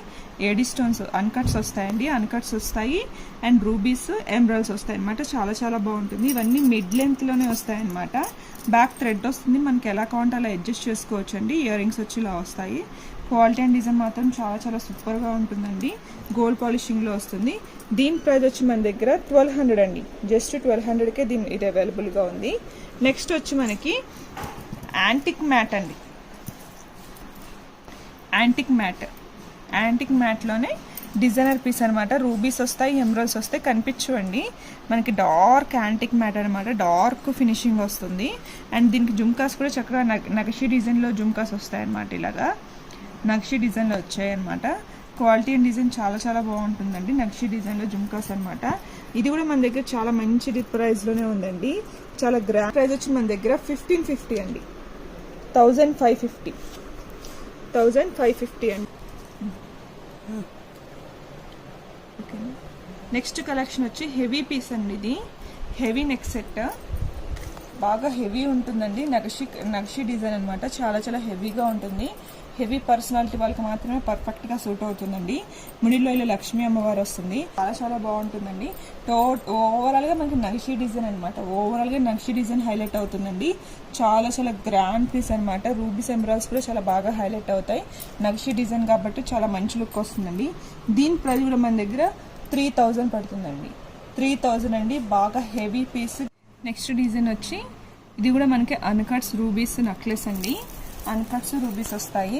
ఏడీ స్టోన్స్ అన్కట్స్ వస్తాయండి. అన్కట్స్ వస్తాయి. అండ్ రూబీస్, ఎమరాల్డ్స్ వస్తాయి అనమాట. చాలా చాలా బాగుంటుంది. ఇవన్నీ మిడ్ లెంత్లోనే వస్తాయన్నమాట. బ్యాక్ థ్రెడ్ వస్తుంది. మనకి ఎలా కావాలంటే అలా అడ్జస్ట్ చేసుకోవచ్చు అండి. ఇయర్ రింగ్స్ వచ్చి ఇలా వస్తాయి. క్వాలిటీ అండ్ డిజైన్ మాత్రం చాలా చాలా సూపర్గా ఉంటుందండి. గోల్డ్ పాలిషింగ్లో వస్తుంది. దీని ప్రైస్ వచ్చి మన దగ్గర 1200 అండి. జస్ట్ 1200కే ఇది అవైలబుల్గా ఉంది. నెక్స్ట్ వచ్చి మనకి యాంటిక్ మ్యాట్ అండి. యాంటిక్ మ్యాట్లోనే డిజైనర్ పీస్ అనమాట. రూబీస్ వస్తాయి, ఎమరాల్డ్స్ వస్తాయి. కనిపించండి, మనకి డార్క్ యాంటిక్ మ్యాట్ అనమాట. డార్క్ ఫినిషింగ్ వస్తుంది. అండ్ దీనికి జుమ్కాస్ కూడా చక్కగా నక్షి డిజైన్లో జుమ్కాస్ వస్తాయి అనమాట. ఇలాగా నక్షి డిజైన్లో వచ్చాయి అనమాట. క్వాలిటీ అండ్ డిజైన్ చాలా చాలా బాగుంటుందండి. నక్షి డిజైన్లో జుమ్కాస్ అనమాట. ఇది కూడా మన దగ్గర చాలా మంచి ప్రైస్లోనే ఉందండి. చాలా గ్రాండ్ ప్రైస్ వచ్చి మన దగ్గర 1550 అండి. 1550 అండి. ఓకే. నెక్స్ట్ కలెక్షన్ వచ్చి హెవీ పీస్ అండి. ఇది హెవీ నెక్ సెట్. బాగా హెవీ ఉంటుందండి. నక్షి డిజైన్ అనమాట. చాలా చాలా హెవీగా ఉంటుంది. హెవీ పర్సనాలిటీ వాళ్ళకి మాత్రమే పర్ఫెక్ట్గా సూట్ అవుతుందండి. మిడిల్లో ఇలా లక్ష్మీ అమ్మవారు వస్తుంది. చాలా చాలా బాగుంటుందండి. ఓవరాల్గా మనకి నక్షి డిజైన్ అనమాట. ఓవరాల్గా నక్షి డిజైన్ హైలైట్ అవుతుందండి. చాలా చాలా గ్రాండ్ పీస్ అనమాట. రూబీస్, ఎమరాల్డ్స్ కూడా చాలా బాగా హైలైట్ అవుతాయి. నక్షి డిజైన్ కాబట్టి చాలా మంచి లుక్ వస్తుందండి. దీని ప్రైస్ కూడా మన దగ్గర 3000 పడుతుందండి. 3000 అండి. బాగా హెవీ పీస్. నెక్స్ట్ డిజైన్ వచ్చి ఇది కూడా మనకి అన్కట్స్ రూబీస్ నెక్లెస్ అండి. అన్కట్స్ రూబీస్ వస్తాయి.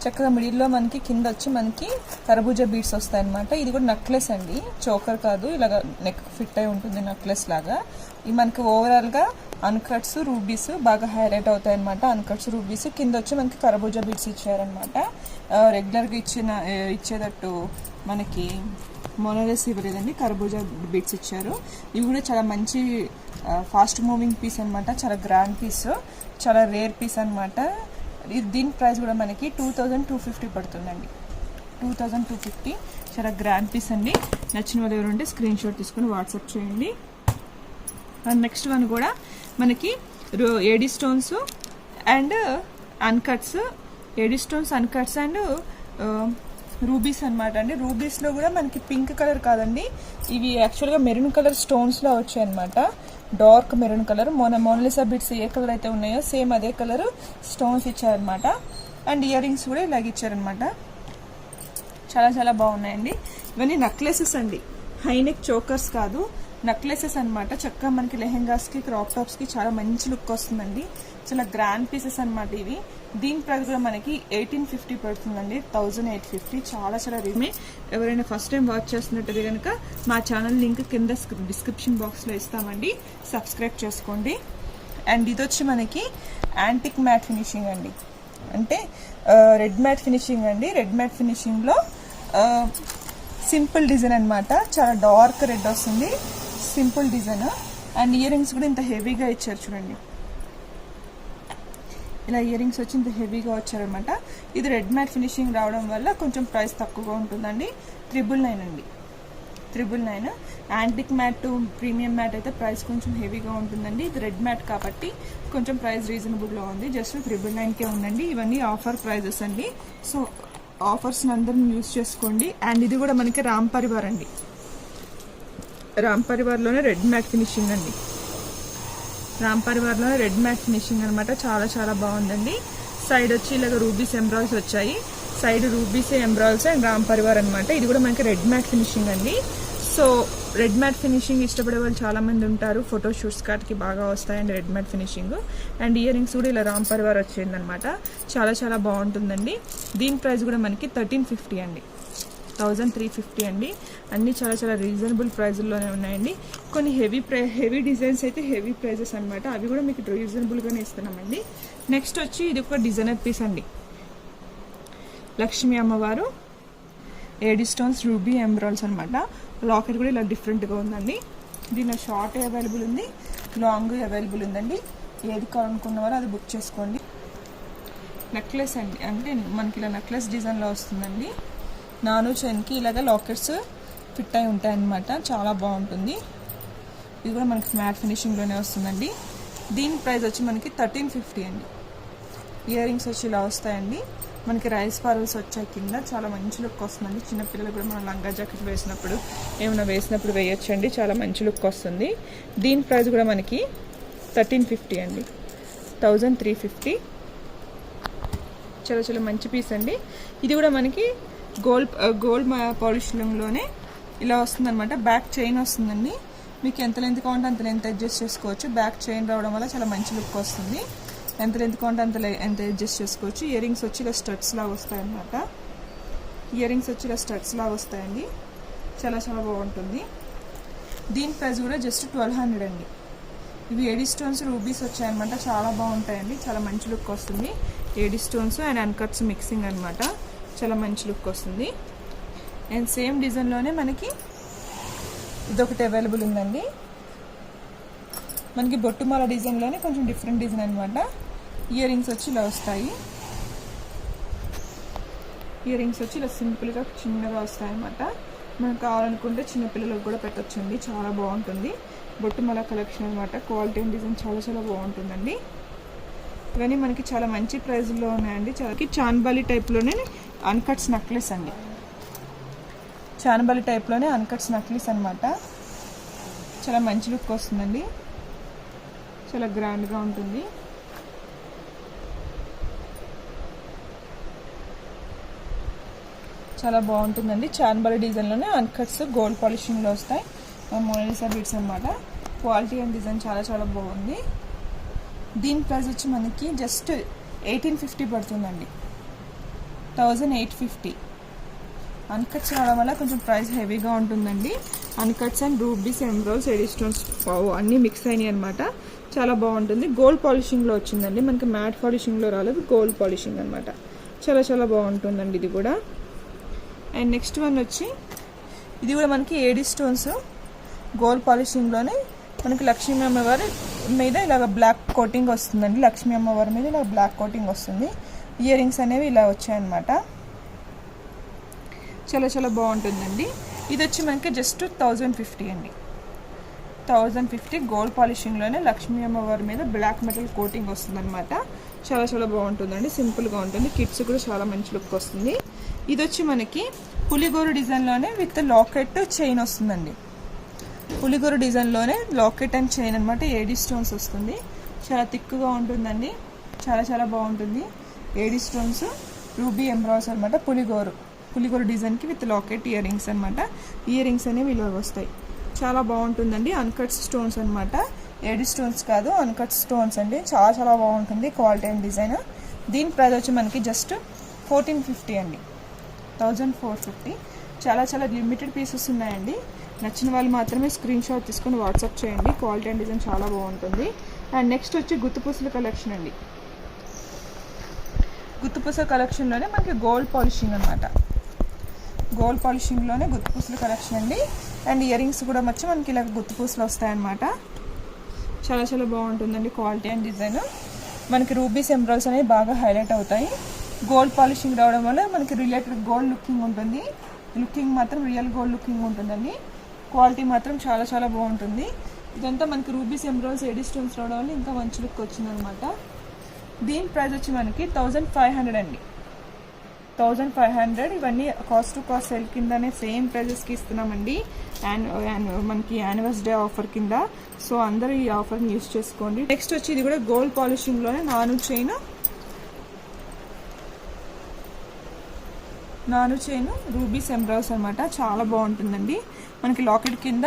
చక్కగా మిడిల్లో మనకి కింద వచ్చి మనకి కర్బూజా బీడ్స్ వస్తాయి అనమాట. ఇది కూడా నెక్లెస్ అండి, చోకర్ కాదు, ఇలాగ నెక్ ఫిట్ అయి ఉంటుంది నెక్లెస్ లాగా. ఇది మనకి ఓవరాల్గా అన్కట్స్ రూబీస్ బాగా హైలైట్ అవుతాయి అనమాట. అన్కట్స్ రూబీస్ కింద వచ్చి మనకి కర్బూజా బీడ్స్ ఇచ్చారనమాట. రెగ్యులర్గా ఇచ్చేటట్టు మనకి మోనోలెస్ ఇవ్వలేదండి, కర్బూజా బీడ్స్ ఇచ్చారు. ఇవి కూడా చాలా మంచి ఫాస్ట్ మూవింగ్ పీస్ అనమాట, చాలా గ్రాండ్ పీస్, చాలా రేర్ పీస్ అనమాట. దీని ప్రైస్ కూడా మనకి 2250 పడుతుందండి. 2250 చాలా గ్రాండ్ పీస్ అండి. నచ్చిన వాళ్ళు ఎవరుంటే స్క్రీన్ షాట్ తీసుకొని వాట్సాప్ చేయండి. అండ్ నెక్స్ట్ వన్ కూడా మనకి AD stones and అన్కట్స్, AD stones అన్కట్స్ and rubies అనమాట అండి. రూబీస్లో కూడా మనకి పింక్ కలర్ కాదండి, ఇవి యాక్చువల్గా మెరూన్ కలర్ స్టోన్స్లో వచ్చాయి అనమాట. Dark maroon colour, Mona Lisa bits ఏ కలర్ అయితే ఉన్నాయో సేమ్ అదే కలర్ స్టోన్స్ ఇచ్చారనమాట. అండ్ ఇయర్ రింగ్స్ కూడా ఇలాగ ఇచ్చారనమాట. చాలా చాలా బాగున్నాయండి. ఇవన్నీ నెక్లెసెస్ అండి, హైనెక్ చోకర్స్ కాదు, నెక్లెసెస్ అనమాట. చక్కగా మనకి లెహెంగాస్కి క్రాప్ టాప్స్కి చాలా మంచి లుక్ వస్తుందండి. చాలా గ్రాండ్ పీసెస్ అనమాట ఇవి. దీని ప్రైస్ కూడా మనకి 1850 పడుతుందండి, 1850. చాలా చాలా రిమే. ఎవరైనా ఫస్ట్ టైం వాచ్ చేస్తున్నట్టు కనుక మా ఛానల్ లింక్ కింద డిస్క్రిప్షన్ బాక్స్లో ఇస్తామండి, సబ్స్క్రైబ్ చేసుకోండి. అండ్ ఇది వచ్చి మనకి యాంటిక్ మ్యాట్ ఫినిషింగ్ అండి, అంటే రెడ్ మ్యాట్ ఫినిషింగ్ అండి. రెడ్ మ్యాట్ ఫినిషింగ్లో సింపుల్ డిజైన్ అనమాట, చాలా డార్క్ రెడ్ వస్తుంది, simple design. And ear rings కూడా ఇంత హెవీగా ఇచ్చారు చూడండి, ఇలా ఇయర్ రింగ్స్ వచ్చి ఇంత హెవీగా వచ్చారనమాట. ఇది రెడ్ మ్యాట్ ఫినిషింగ్ రావడం వల్ల కొంచెం ప్రైస్ తక్కువగా ఉంటుందండి. 999 అండి, 999. యాంటిక్ మ్యాట్ ప్రీమియం మ్యాట్ అయితే ప్రైస్ కొంచెం హెవీగా ఉంటుందండి. ఇది రెడ్ మ్యాట్ కాబట్టి కొంచెం ప్రైస్ రీజనబుల్గా ఉంది, జస్ట్ 999కే ఉందండి. ఇవన్నీ ఆఫర్ ప్రైజెస్ అండి, సో ఆఫర్స్ని అందరం యూజ్ చేసుకోండి. అండ్ ఇది కూడా మనకి రామ్ పరివార్ అండి, రామ్ పరివార్లోనే రెడ్ మ్యాట్ ఫినిషింగ్ అండి. రామ్ పరివార్లోనే రెడ్ మ్యాట్ ఫినిషింగ్ అనమాట, చాలా చాలా బాగుందండి. సైడ్ వచ్చి ఇలాగ రూబీస్ ఎంబ్రాయిల్స్ వచ్చాయి, సైడ్ రూబీస్ ఎంబ్రాయిల్స్ అండ్ రామ్ పరివార్ అనమాట. ఇది కూడా మనకి రెడ్ మ్యాట్ ఫినిషింగ్ అండి. సో రెడ్ మ్యాట్ ఫినిషింగ్ ఇష్టపడే వాళ్ళు చాలా మంది ఉంటారు, ఫోటో షూట్స్ కాటికి బాగా వస్తాయండి red matte finishing. And ear rings కూడా ఇలా రామ్ పరివార్ వచ్చిందనమాట, చాలా చాలా బాగుంటుందండి. దీని ప్రైస్ కూడా మనకి 1350 అండి, 1350 అండి. అన్నీ చాలా చాలా రీజనబుల్ ప్రైజుల్లోనే ఉన్నాయండి. కొన్ని హెవీ డిజైన్స్ అయితే హెవీ ప్రైజెస్ అనమాట, అవి కూడా మీకు రీజనబుల్గానే ఇస్తున్నామండి. నెక్స్ట్ వచ్చి ఇది ఒక డిజైనర్ పీస్ అండి, లక్ష్మీ అమ్మవారు ఏడీ స్టోన్స్ రూబీ ఎంబ్రాయిల్స్ అనమాట. లాకెట్ కూడా ఇలా డిఫరెంట్గా ఉందండి. దీనిలో షార్ట్ అవైలబుల్ ఉంది, లాంగ్ అవైలబుల్ ఉందండి. ఏది కావాలనుకున్న వారు అది బుక్ చేసుకోండి. నెక్లెస్ అండి, అంటే మనకి ఇలా నెక్లెస్ డిజైన్లో వస్తుందండి. నాను చైన్కి ఇలాగ లాకెట్స్ ఫిట్ అయి ఉంటాయి అన్నమాట, చాలా బాగుంటుంది. ఇది కూడా మనకి మ్యాట్ ఫినిషింగ్లోనే వస్తుందండి. దీని ప్రైస్ వచ్చి మనకి 1350 అండి. ఇయర్ రింగ్స్ వచ్చి ఇలా వస్తాయండి, మనకి రైస్ పారల్స్ వచ్చాయి కింద, చాలా మంచి లుక్ వస్తుందండి. చిన్నపిల్లలు కూడా మనం లంగా జాకెట్ వేసినప్పుడు ఏమైనా వేసినప్పుడు వేయొచ్చండి, చాలా మంచి లుక్ వస్తుంది. దీని ప్రైస్ కూడా మనకి 1350 అండి, 1350. చాలా చాలా మంచి పీస్ అండి. ఇది కూడా మనకి గోల్డ్ పాలిష్లోనే ఇలా వస్తుందన్నమాట. బ్యాక్ చైన్ వస్తుందండి, మీకు ఎంత లెంత్ కావాలంటే అంత లెంత్ అడ్జస్ట్ చేసుకోవచ్చు. బ్యాక్ చైన్ రావడం వల్ల చాలా మంచి లుక్ వస్తుంది. ఎంత లెంత్ కావాలంటే ఎంత అడ్జస్ట్ చేసుకోవచ్చు. ఇయర్ రింగ్స్ వచ్చి ఇలా స్టడ్స్ లాగా వస్తాయన్నమాట, ఇయర్ రింగ్స్ వచ్చి ఇలా స్టడ్స్ లాగా వస్తాయండి, చాలా చాలా బాగుంటుంది. దీని ప్రైస్ కూడా జస్ట్ 1200 అండి. ఇవి ఏడీ స్టోన్స్ రూబీస్ వచ్చాయన్నమాట, చాలా బాగుంటాయండి, చాలా మంచి లుక్ వస్తుంది. ఏడీ స్టోన్స్ అండ్ అన్కట్స్ మిక్సింగ్ అనమాట, చాలా మంచి లుక్ వస్తుంది. అండ్ సేమ్ డిజైన్లోనే మనకి ఇదొకటి అవైలబుల్ ఉందండి. మనకి బొట్టుమాల డిజైన్లోనే కొంచెం డిఫరెంట్ డిజైన్ అనమాట. ఇయర్ రింగ్స్ వచ్చి ఇలా వస్తాయి, ఇయర్ రింగ్స్ వచ్చి ఇలా సింపుల్గా చిన్నగా వస్తాయి అన్నమాట. మనకు కావాలనుకుంటే చిన్నపిల్లలకు కూడా పెట్టొచ్చండి, చాలా బాగుంటుంది. బొట్టుమాల కలెక్షన్ అనమాట, క్వాలిటీ అండ్ డిజైన్ చాలా చాలా బాగుంటుందండి. ఇవన్నీ మనకి చాలా మంచి ప్రైస్లో ఉన్నాయండి. చాలా చాన్బాలి టైప్లోనే అన్కట్స్ నెక్లెస్ అండి, చాన్బాలి టైప్లోనే అన్కట్స్ నెక్లెస్ అనమాట, చాలా మంచి లుక్ వస్తుందండి, చాలా గ్రాండ్గా ఉంటుంది. చాలా బాగుంటుందండి. చాన్బాలి డిజైన్లోనే అన్కట్స్ గోల్డ్ పాలిషింగ్లో వస్తాయి, మోనాలిసా బీడ్స్ అనమాట. క్వాలిటీ అండ్ డిజైన్ చాలా చాలా బాగుంది. దీని ప్రైస్ వచ్చి మనకి జస్ట్ 1850 పడుతుందండి, 1850. అన్కట్స్ రావడం వల్ల కొంచెం ప్రైస్ హెవీగా ఉంటుందండి. Uncuts and rubies, emeralds, AD stones అన్నీ మిక్స్ అయినాయి అనమాట. చాలా బాగుంటుంది. గోల్డ్ పాలిషింగ్లో వచ్చిందండి, మనకి మ్యాట్ పాలిషింగ్లో రాలేదు, గోల్డ్ పాలిషింగ్ అనమాట. చాలా చాలా బాగుంటుందండి ఇది కూడా. అండ్ నెక్స్ట్ వన్ వచ్చి ఇది కూడా మనకి ఏడీ స్టోన్స్ గోల్డ్ పాలిషింగ్లోనే మనకి లక్ష్మీ అమ్మవారి మీద ఇలాగ బ్లాక్ కోటింగ్ వస్తుందండి. లక్ష్మీ అమ్మవారి మీద ఇలా బ్లాక్ కోటింగ్ వస్తుంది. ఇయర్ రింగ్స్ అనేవి ఇలా వచ్చాయన్నమాట. చాలా చాలా బాగుంటుందండి. ఇది వచ్చి మనకి జస్ట్ 1050 అండి. 1050 గోల్డ్ పాలిషింగ్లోనే లక్ష్మీ అమ్మవారి మీద బ్లాక్ మెటల్ కోటింగ్ వస్తుందన్నమాట. చాలా చాలా బాగుంటుందండి. సింపుల్గా ఉంటుంది. కిడ్స్ కూడా చాలా మంచి లుక్ వస్తుంది. ఇది వచ్చి మనకి పులిగోరు డిజైన్లోనే విత్ లాకెట్ చైన్ వస్తుందండి. పులిగోరు డిజైన్లోనే లాకెట్ అండ్ చైన్ అనమాట. ఏడీ స్టోన్స్ వస్తుంది. చాలా థిక్గా ఉంటుందండి. చాలా చాలా బాగుంటుంది. ఏడీ స్టోన్స్, రూబీ, ఎమరాల్డ్స్ అనమాట. పులిగోరు డిజైన్కి విత్ లాకెట్ ఇయర్ రింగ్స్ అనమాట. ఇయర్ రింగ్స్ అనేవి ఇలా వస్తాయి. చాలా బాగుంటుందండి. అన్కట్ స్టోన్స్ అనమాట. ఏడీ స్టోన్స్ కాదు, అన్కట్ స్టోన్స్ అండి. చాలా చాలా బాగుంటుంది క్వాలిటీ అండ్ డిజైన్. దీని ప్రైస్ వచ్చి మనకి జస్ట్ 1450 అండి. 1450. చాలా చాలా లిమిటెడ్ పీసెస్ ఉన్నాయండి. నచ్చిన వాళ్ళు మాత్రమే స్క్రీన్ షాట్ తీసుకొని వాట్సాప్ చేయండి. క్వాలిటీ అండ్ డిజైన్ చాలా బాగుంటుంది. అండ్ నెక్స్ట్ వచ్చి గుత్తుపూసల కలెక్షన్ అండి. గుత్తుపూసల కలెక్షన్లోనే మనకి గోల్డ్ పాలిషింగ్ అనమాట. గోల్డ్ పాలిషింగ్లోనే గుత్తుపూసల కలెక్షన్ అండి. అండ్ ఇయర్ రింగ్స్ కూడా వచ్చి మనకి ఇలా గుత్తుపూసలు వస్తాయన్నమాట. చాలా చాలా బాగుంటుందండి క్వాలిటీ అండ్ డిజైన్. మనకి రూబీస్, ఎమరాల్డ్స్ అనేవి బాగా హైలైట్ అవుతాయి. గోల్డ్ పాలిషింగ్ రావడం వల్ల మనకి రిలేటెడ్ గోల్డ్ లుకింగ్ ఉంటుంది. లుకింగ్ మాత్రం రియల్ గోల్డ్ లుకింగ్ ఉంటుందండి. క్వాలిటీ మాత్రం చాలా చాలా బాగుంటుంది. ఇదంతా మనకి రూబీస్, ఎమరాల్డ్స్, ఎడీ స్టోన్స్ రావడం వల్ల ఇంకా మంచి లుక్ వచ్చిందనమాట. దీని ప్రైస్ వచ్చి మనకి 1500 అండి. 1500. ఇవన్నీ కాస్ట్ టు కాస్ట్ సెల్ కిందనే సేమ్ ప్రైజెస్కి ఇస్తున్నామండి. అండ్ మనకి యానివర్సరీ ఆఫర్ కింద. సో అందరూ ఈ ఆఫర్ని యూస్ చేసుకోండి. నెక్స్ట్ వచ్చి ఇది కూడా గోల్డ్ పాలిషింగ్లోనే నాను చైన్ రూబీస్, ఎమరాల్డ్స్ అనమాట. చాలా బాగుంటుందండి. మనకి లాకెట్ కింద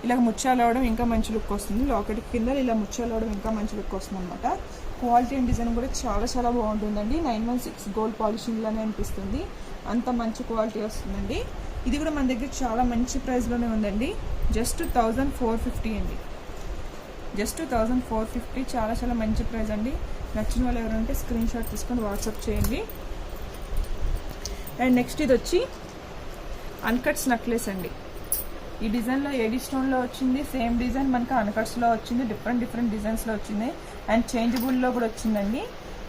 ఇలా ముత్యాలు అవడం ఇంకా మంచి లుక్ వస్తుంది. లాకెట్ కింద ఇలా ముత్యాలు అవడం ఇంకా మంచి లుక్ వస్తుంది అనమాట. క్వాలిటీ అండ్ డిజైన్ కూడా చాలా చాలా బాగుంటుందండి. 916 గోల్డ్ పాలిషింగ్లోనే అనిపిస్తుంది. అంత మంచి క్వాలిటీ వస్తుందండి. ఇది కూడా మన దగ్గర చాలా మంచి ప్రైస్లోనే ఉందండి. జస్ట్ 1450 అండి. జస్ట్ 1450. చాలా చాలా మంచి ప్రైస్ అండి. నచ్చిన వాళ్ళు ఎవరంటే స్క్రీన్ షాట్ తీసుకొని వాట్సాప్ చేయండి. అండ్ నెక్స్ట్ ఇది వచ్చి అన్కట్స్ నెక్లెస్ అండి. ఈ డిజైన్లో ఏడీ స్టోన్లో వచ్చింది. సేమ్ డిజైన్ మనకి అన్కట్స్లో వచ్చింది. డిఫరెంట్ డిజైన్స్లో వచ్చింది. అండ్ చేంజబుల్లో కూడా వచ్చిందండి.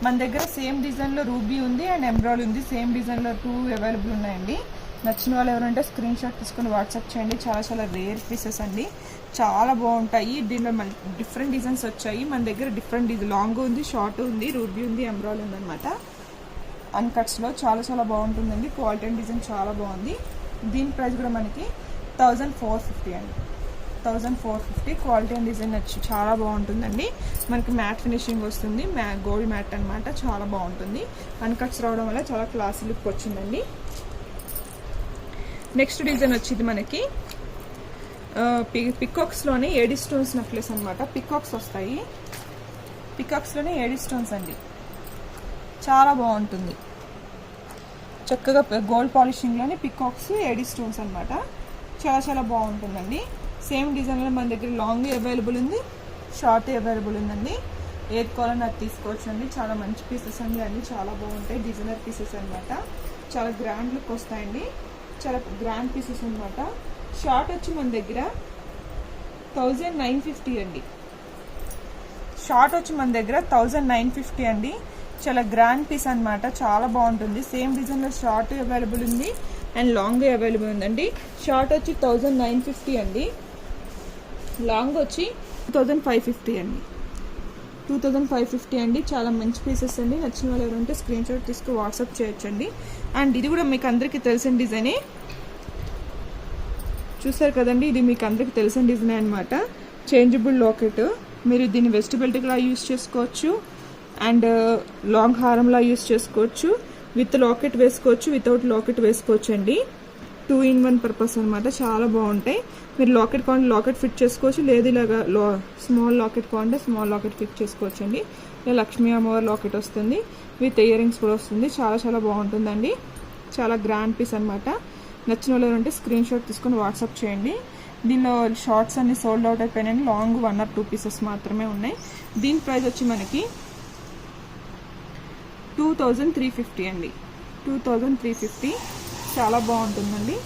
మన దగ్గర సేమ్ డిజైన్లో రూబీ ఉంది అండ్ ఎమరాల్డ్ ఉంది. సేమ్ డిజైన్లో 2 అవైలబుల్ ఉన్నాయండి. నచ్చిన వాళ్ళు ఎవరంటే స్క్రీన్ షాట్ తీసుకొని వాట్సాప్ చేయండి. చాలా చాలా రేర్ పీసెస్ అండి. చాలా బాగుంటాయి. దీనిలో డిఫరెంట్ డిజైన్స్ వచ్చాయి. మన దగ్గర డిఫరెంట్ లాంగ్ ఉంది, షార్ట్ ఉంది, రూబీ ఉంది, ఎమరాల్డ్ ఉంది అనమాట. అన్కట్స్లో చాలా చాలా బాగుంటుందండి. క్వాలిటీ అండ్ డిజైన్ చాలా బాగుంది. దీని ప్రైస్ కూడా మనకి 1450 అండి. 1450. క్వాలిటీ అండ్ డిజైన్ వచ్చి చాలా బాగుంటుందండి. మనకి మ్యాట్ ఫినిషింగ్ వస్తుంది. గోల్డ్ మ్యాట్ అనమాట. చాలా బాగుంటుంది. అన్కట్స్ రావడం వల్ల చాలా క్లాసీ లుక్ వచ్చిందండి. నెక్స్ట్ డిజైన్ వచ్చింది మనకి పికాక్స్లోనే ఏడీ స్టోన్స్ నెక్లెస్ అనమాట. పికాక్స్ వస్తాయి. పికాక్స్లోనే ఏడీ స్టోన్స్ అండి. చాలా బాగుంటుంది. చక్కగా గోల్డ్ పాలిషింగ్లోనే పికాక్స్, ఏడీ స్టోన్స్ అనమాట. చాలా చాలా బాగుంటుందండి. సేమ్ డిజైన్లో మన దగ్గర లాంగ్ అవైలబుల్ ఉంది, షార్ట్ అవైలబుల్ ఉందండి. ఏది కావాలని అది తీసుకోవచ్చు అండి. చాలా మంచి పీసెస్ అండి. అన్నీ చాలా బాగుంటాయి. డిజైనర్ పీసెస్ అనమాట. చాలా గ్రాండ్ లుక్ వస్తాయండి. చాలా గ్రాండ్ పీసెస్ అనమాట. షార్ట్ వచ్చి మన దగ్గర 1950 అండి. షార్ట్ వచ్చి మన దగ్గర 1950 అండి. చాలా గ్రాండ్ పీస్ అనమాట. చాలా బాగుంటుంది. సేమ్ డిజైన్లో షార్ట్ అవైలబుల్ ఉంది అండ్ లాంగ్ అవైలబుల్ ఉందండి. షార్ట్ వచ్చి 1950 అండి. లాంగ్ వచ్చి 2550 అండి. 2550 అండి. చాలా మంచి పీసెస్ అండి. నచ్చిన వాళ్ళు ఎవరంటే స్క్రీన్ షాట్ తీసుకు వాట్సాప్ చేయొచ్చండి. అండ్ ఇది కూడా మీకు అందరికీ తెలిసిన డిజైనే. చూసారు కదండి, ఇది మీకు అందరికీ తెలిసిన డిజైన్ అనమాట. Changeable locket. మీరు దీన్ని వెస్ట్ బెల్ట్లా యూస్ చేసుకోవచ్చు అండ్ లాంగ్ హారంలా యూస్ చేసుకోవచ్చు. విత్ లాకెట్ వేసుకోవచ్చు, వితౌట్ లాకెట్ వేసుకోవచ్చు అండి. 2 in 1 పర్పస్ అనమాట. చాలా బాగుంటాయి. మీరు లాకెట్ కావాలంటే లాకెట్ ఫిట్ చేసుకోవచ్చు, లేదు ఇలాగా స్మాల్ లాకెట్ కావాలంటే స్మాల్ లాకెట్ ఫిట్ చేసుకోవచ్చు అండి. ఇలా లక్ష్మీ అమ్మవారి లాకెట్ వస్తుంది. విత్ ఇయర్ రింగ్స్ కూడా వస్తుంది. చాలా చాలా బాగుంటుందండి. చాలా గ్రాండ్ పీస్ అనమాట. నచ్చిన వాళ్ళు ఉంటే స్క్రీన్ షాట్ తీసుకొని వాట్సాప్ చేయండి. దీనిలో షార్ట్స్ అన్ని సోల్డ్ అవుట్ అయిపోయినాయి. లాంగ్ 1 or 2 పీసెస్ మాత్రమే ఉన్నాయి. దీని ప్రైస్ వచ్చి మనకి 2350 అండి. 2350 చాలా బాగుంటుందండి.